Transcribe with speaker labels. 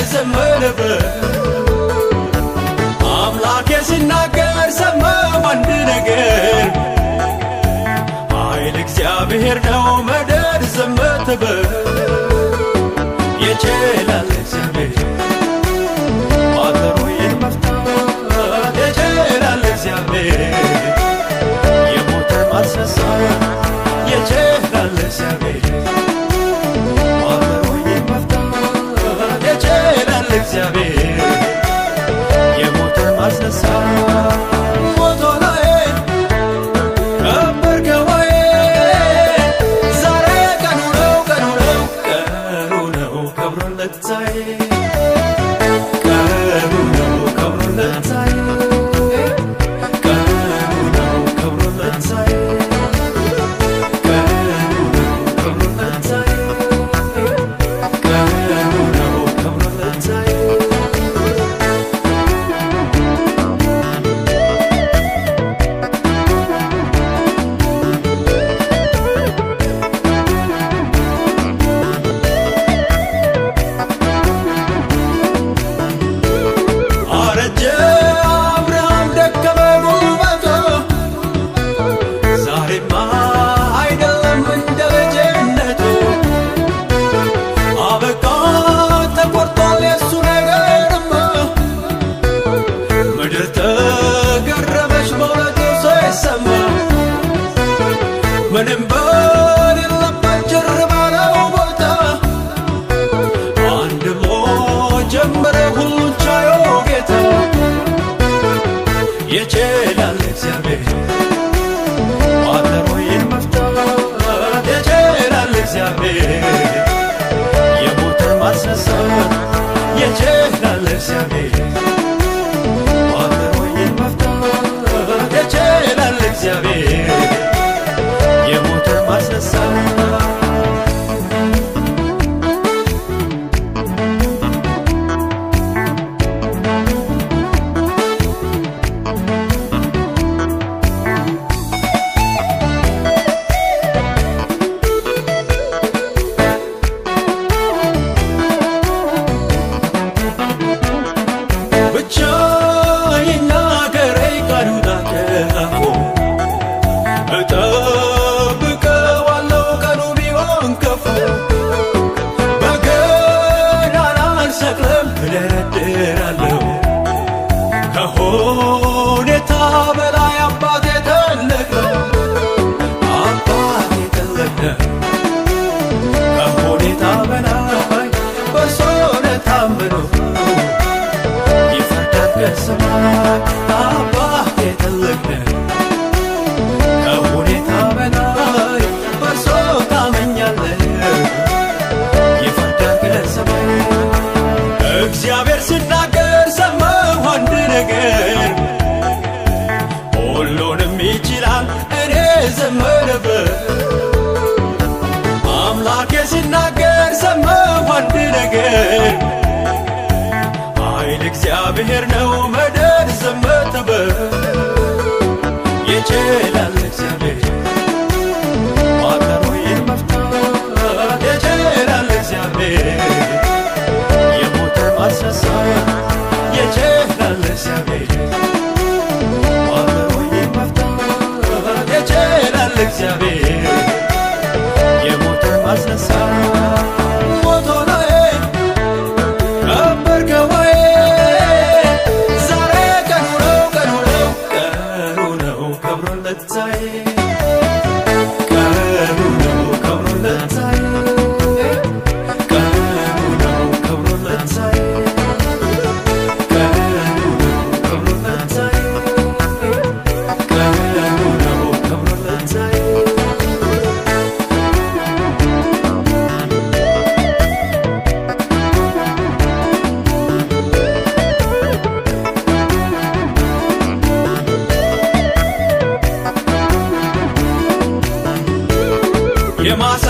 Speaker 1: ዘመረበት አምላኬ ሲናገር ሰማሁ አንድ ነገር ኃይል እግዚአብሔር ነው ምድር ዘመተበት ይችላል እግዚአብሔር ቋጠሮዬን መፍታት ይችላል እግዚአብሔር የሞተን ማስነሳት ይችላል እግዚአብሔር ቋጠሮዬን መፍታት ይችላል እግዚአብሔር የሞተን ማስነሳት ሞቶ ላይ ከበርከዋዬ ዛሬ ቀኑ ነው ከብሮለታይ ምንም በሌለበት ጭር ባለው ቦታ አንድ ብሎ ጀመረ ሁሉን ቻዩ ጌታ ይችላል እግዚአብሔር ቋጠሮዬን መፍታት ይችላል እግዚአብሔር የሞተን ማስነሳት ይችላል እግዚአብሔር ቋጠሮዬን መፍታት ይችላል እግዚአብሔር የሞተን ማስነሳት ብቻ ይናገረኝ ቃሉ ታከፉ እጠብቀዋለሁ ቀኑ ቢሆን ከፉ በገናን አልሰቅልም እደረድራለሁ ከሁኔታ በላይ አባቴ ትልቅ ነው አባቴ ትልቅ ነው ከሁኔታ በላይ በእርሱ ታምኖ ይፈርዳል ከሰማይ አባቴ ትልቅ ነው ከሁኔታ በላይ በእርሱ ታመኛለህ ይፈርዳል ከሰማይ እግዚአብሔር ሲናገር ሰማሁ አንድ ነገር ሁሉንም ይችላል እኔ ዘመረበት አምላኬ ሲናገር ሰማሁ አንድ ነገር ኃይል እግዚአብሔር ነው ምድር ዘመተበት ይችላል እግዚአብሔር ቋጠሮዬን መፍታት ይችላል እግዚአብሔር የሞተን ማስነሳት ይችላል እግዚአብሔር ቋጠሮዬን መፍታት ይችላል እግዚአብሔር የሞተን ማስነሳት ሞቶ ላይ ከበርከዋዬ ዛሬ ቀኑ ነው ከብሮለታይ የማስ